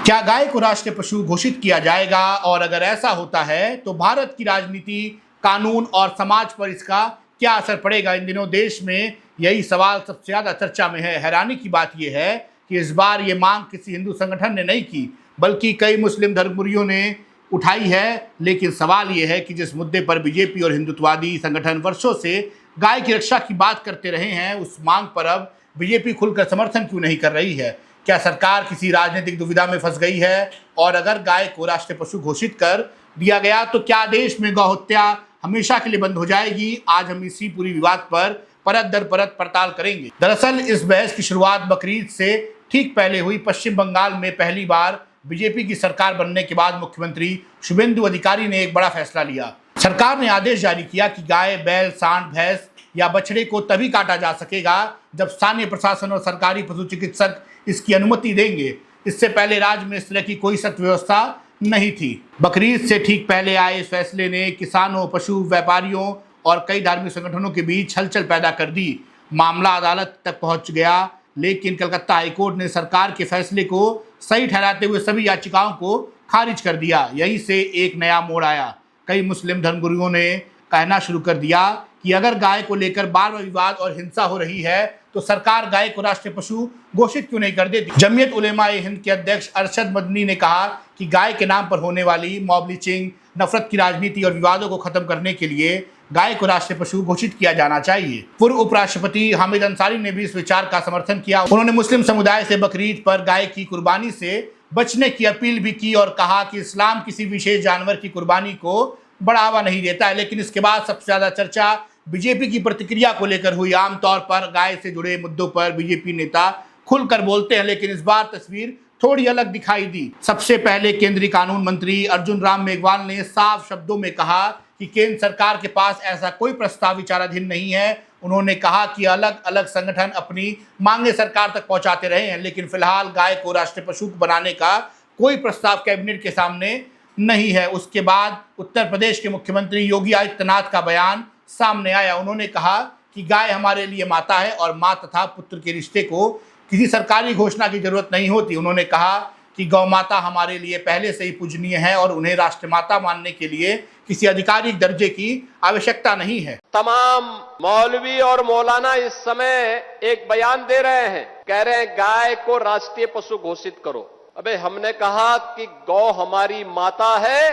क्या गाय को राष्ट्रीय पशु घोषित किया जाएगा, और अगर ऐसा होता है तो भारत की राजनीति, कानून और समाज पर इसका क्या असर पड़ेगा? इन दिनों देश में यही सवाल सबसे ज्यादा चर्चा में है। हैरानी की बात यह है कि इस बार ये मांग किसी हिंदू संगठन ने नहीं की, बल्कि कई मुस्लिम धर्मगुरुओं ने उठाई है। लेकिन सवाल यह है कि जिस मुद्दे पर बीजेपी और हिंदुत्ववादी संगठन वर्षों से गाय की रक्षा की बात करते रहे हैं, उस मांग पर अब बीजेपी खुलकर समर्थन क्यों नहीं कर रही है? क्या सरकार किसी राजनीतिक दुविधा में फंस गई है? और अगर गाय को राष्ट्रीय पशु घोषित कर दिया गया तो क्या देश में गौ हत्या हमेशा के लिए बंद हो जाएगी? आज हम इसी पूरी विवाद पर परत दर परत पड़ताल करेंगे। दरअसल इस बहस की शुरुआत बकरीद से ठीक पहले हुई। पश्चिम बंगाल में पहली बार बीजेपी की सरकार बनने के बाद मुख्यमंत्री शुभेंदु अधिकारी ने एक बड़ा फैसला लिया। सरकार ने आदेश जारी किया कि गाय, बैल, सांड, भैंस या बछड़े को तभी काटा जा सकेगा जब स्थानीय प्रशासन और सरकारी पशु चिकित्सक इसकी अनुमति देंगे। इससे पहले राज्य में इस तरह की कोई सख्त व्यवस्था नहीं थी। बकरीद से ठीक पहले आए इस फैसले ने किसानों, पशु व्यापारियों और कई धार्मिक संगठनों के बीच हलचल पैदा कर दी। मामला अदालत तक पहुंच गया, लेकिन कलकत्ता हाईकोर्ट ने सरकार के फैसले को सही ठहराते हुए सभी याचिकाओं को खारिज कर दिया। यहीं से एक नया मोड़ आया। कई मुस्लिम धर्मगुरुओं ने कहना शुरू कर दिया कि अगर गाय को लेकर बार बार विवाद और हिंसा हो रही है तो सरकार गाय को राष्ट्रीय पशु घोषित क्यों नहीं कर देती? जमीयत उलेमा-ए-हिंद के अध्यक्ष अरशद मदनी ने कहा कि गाय के नाम पर होने वाली मॉब लिंचिंग, नफरत की राजनीति और विवादों को खत्म करने के लिए गाय को राष्ट्रीय पशु घोषित किया जाना चाहिए। पूर्व उपराष्ट्रपति हामिद अंसारी ने भी इस विचार का समर्थन किया। उन्होंने मुस्लिम समुदाय से बकरीद पर गाय की कुर्बानी से बचने की अपील भी की और कहा कि इस्लाम किसी विशेष जानवर की कुर्बानी को बढ़ावा नहीं देता है। लेकिन इसके बाद सबसे ज्यादा चर्चा बीजेपी की प्रतिक्रिया को लेकर हुई। आमतौर पर गाय से जुड़े मुद्दों पर बीजेपी नेता खुलकर बोलते हैं, लेकिन इस बार तस्वीर थोड़ी अलग दिखाई दी। सबसे पहले केंद्रीय कानून मंत्री अर्जुन राम मेघवाल ने साफ शब्दों में कहा कि केंद्र सरकार के पास ऐसा कोई प्रस्ताव विचाराधीन नहीं है। उन्होंने कहा कि अलग अलग संगठन अपनी मांगे सरकार तक पहुंचाते रहे हैं, लेकिन फिलहाल गाय को राष्ट्रीय पशु बनाने का कोई प्रस्ताव कैबिनेट के सामने नहीं है। उसके बाद उत्तर प्रदेश के मुख्यमंत्री योगी आदित्यनाथ का बयान सामने आया। उन्होंने कहा कि गाय हमारे लिए माता है और माँ तथा पुत्र के रिश्ते को किसी सरकारी घोषणा की जरूरत नहीं होती। उन्होंने कहा कि गौ माता हमारे लिए पहले से ही पूजनीय है और उन्हें राष्ट्रमाता मानने के लिए किसी आधिकारिक दर्जे की आवश्यकता नहीं है। तमाम मौलवी और मौलाना इस समय एक बयान दे रहे हैं, कह रहे हैं गाय को राष्ट्रीय पशु घोषित करो। अबे हमने कहा कि गौ हमारी माता है,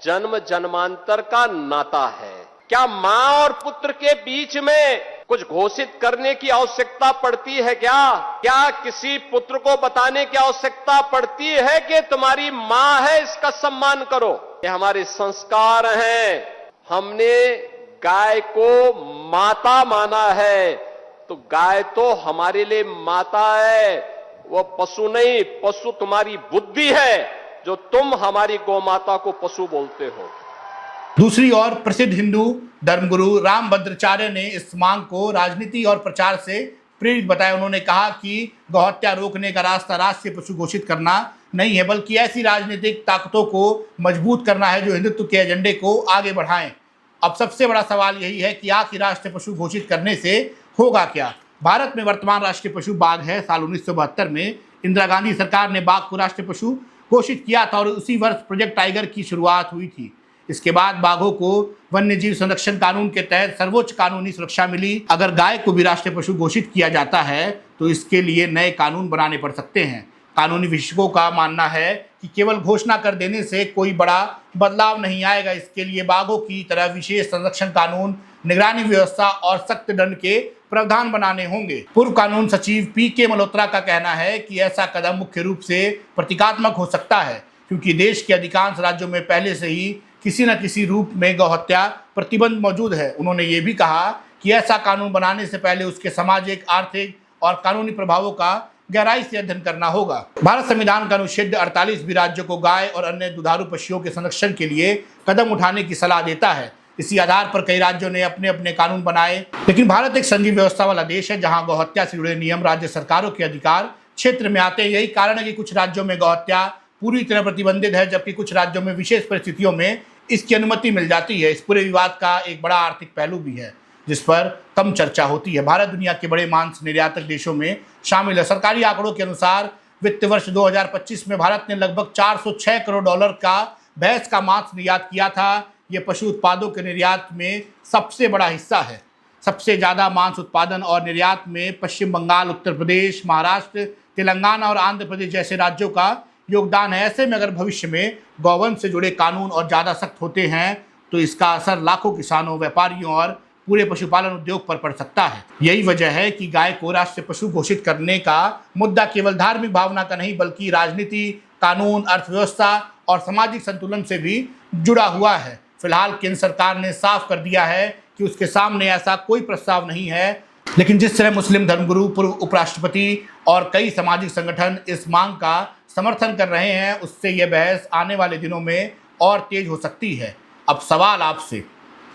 जन्म जन्मांतर का नाता है। क्या मां और पुत्र के बीच में कुछ घोषित करने की आवश्यकता पड़ती है क्या किसी पुत्र को बताने की आवश्यकता पड़ती है कि तुम्हारी मां है, इसका सम्मान करो? ये हमारे संस्कार हैं। हमने गाय को माता माना है, तो गाय तो हमारे लिए माता है, वो पशु नहीं। पशु तुम्हारी बुद्धि है जो तुम हमारी गौ माता को पशु बोलते हो। दूसरी ओर प्रसिद्ध हिंदू धर्मगुरु रामभद्राचार्य ने इस मांग को राजनीति और प्रचार से प्रेरित बताया। उन्होंने कहा कि गौहत्या रोकने का रास्ता राष्ट्रीय पशु घोषित करना नहीं है, बल्कि ऐसी राजनीतिक ताकतों को मजबूत करना है जो हिंदुत्व के एजेंडे को आगे बढ़ाएं। अब सबसे बड़ा सवाल यही है कि आखिर राष्ट्रीय पशु घोषित करने से होगा क्या? भारत में वर्तमान राष्ट्रीय पशु बाघ है। साल 1972 में इंदिरा गांधी सरकार ने बाघ को राष्ट्रीय पशु घोषित किया था और उसी वर्ष प्रोजेक्ट टाइगर की शुरुआत हुई थी। इसके बाद बाघों को वन्य जीव संरक्षण कानून के तहत सर्वोच्च कानूनी सुरक्षा मिली। अगर गाय को भी राष्ट्रीय पशु घोषित किया जाता है तो इसके लिए नए कानून बनाने पड़ सकते हैं। कानूनी विशेषज्ञों का मानना है कि केवल घोषणा कर देने से कोई बड़ा बदलाव नहीं आएगा। इसके लिए बाघों की तरह विशेष संरक्षण कानून, निगरानी व्यवस्था और सख्त दंड के प्रावधान बनाने होंगे। पूर्व कानून सचिव पी.के. मल्होत्रा का कहना है कि ऐसा कदम मुख्य रूप से प्रतीकात्मक हो सकता है, क्योंकि देश के अधिकांश राज्यों में पहले से ही किसी न किसी रूप में गौहत्या प्रतिबंध मौजूद है। उन्होंने ये भी कहा कि ऐसा कानून बनाने से पहले उसके सामाजिक, आर्थिक और कानूनी प्रभावों का गहराई से अध्ययन करना होगा। भारत संविधान का अनुच्छेद 48 भी राज्यों को गाय और अन्य दुधारू पशुओं के संरक्षण के लिए कदम उठाने की सलाह देता है। इसी आधार पर कई राज्यों ने अपने अपने कानून बनाए। लेकिन भारत एक संघीय व्यवस्था वाला देश है, जहां गौहत्या से जुड़े नियम राज्य सरकारों के अधिकार क्षेत्र में आते हैं। यही कारण है कि कुछ राज्यों में गौहत्या पूरी तरह प्रतिबंधित है, जबकि कुछ राज्यों में विशेष परिस्थितियों में इसकी अनुमति मिल जाती है। इस पूरे विवाद का एक बड़ा आर्थिक पहलू भी है, जिस पर कम चर्चा होती है। भारत दुनिया के बड़े मांस निर्यातक देशों में शामिल है। सरकारी आंकड़ों के अनुसार वित्त वर्ष 2025 में भारत ने लगभग 406 करोड़ डॉलर का भैंस का मांस निर्यात किया था। ये पशु उत्पादों के निर्यात में सबसे बड़ा हिस्सा है। सबसे ज़्यादा मांस उत्पादन और निर्यात में पश्चिम बंगाल, उत्तर प्रदेश, महाराष्ट्र, तेलंगाना और आंध्र प्रदेश जैसे राज्यों का योगदान है। ऐसे में अगर भविष्य में गौवंश से जुड़े कानून और ज़्यादा सख्त होते हैं तो इसका असर लाखों किसानों, व्यापारियों और पूरे पशुपालन उद्योग पर पड़ सकता है। यही वजह है कि गाय को राष्ट्रीय पशु घोषित करने का मुद्दा केवल धार्मिक भावना का नहीं बल्कि राजनीति, कानून, अर्थव्यवस्था और सामाजिक संतुलन से भी जुड़ा हुआ है। फिलहाल केंद्र सरकार ने साफ कर दिया है कि उसके सामने ऐसा कोई प्रस्ताव नहीं है, लेकिन जिस तरह मुस्लिम धर्मगुरु, पूर्व उपराष्ट्रपति और कई सामाजिक संगठन इस मांग का समर्थन कर रहे हैं, उससे यह बहस आने वाले दिनों में और तेज हो सकती है। अब सवाल आपसे,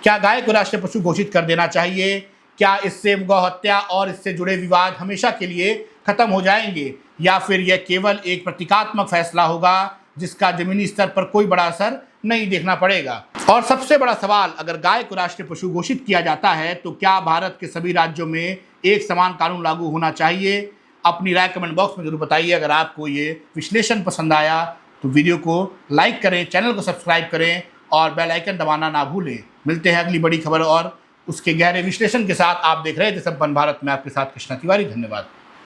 क्या गाय को राष्ट्रीय पशु घोषित कर देना चाहिए? क्या इससे गौ हत्या और इससे जुड़े विवाद हमेशा के लिए खत्म हो जाएंगे, या फिर यह केवल एक प्रतीकात्मक फैसला होगा जिसका जमीनी स्तर पर कोई बड़ा असर नहीं देखना पड़ेगा? और सबसे बड़ा सवाल, अगर गाय को राष्ट्रीय पशु घोषित किया जाता है तो क्या भारत के सभी राज्यों में एक समान कानून लागू होना चाहिए? अपनी राय कमेंट बॉक्स में जरूर बताइए। अगर आपको ये विश्लेषण पसंद आया तो वीडियो को लाइक करें, चैनल को सब्सक्राइब करें और बेल आइकन दबाना ना भूलें। मिलते हैं अगली बड़ी खबर और उसके गहरे विश्लेषण के साथ। आप देख रहे थे संपन्न भारत में, आपके साथ कृष्णा तिवारी। धन्यवाद।